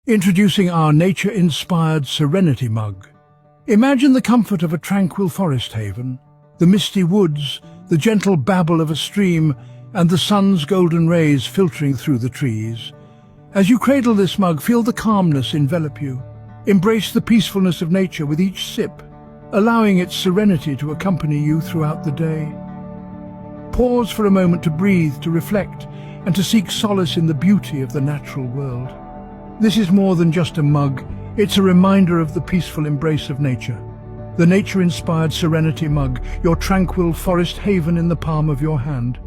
Introducing our nature-inspired Serenity mug. Imagine the comfort of a tranquil forest haven, the misty woods, the gentle babble of a stream, and the sun's golden rays filtering through the trees. As you cradle this mug, feel the calmness envelop you. Embrace the peacefulness of nature with each sip, allowing its serenity to accompany you throughout the day. Pause for a moment to breathe, to reflect, and to seek solace in the beauty of the natural world. This is more than just a mug, it's a reminder of the peaceful embrace of nature. The nature-inspired Serenity mug, your tranquil forest haven in the palm of your hand.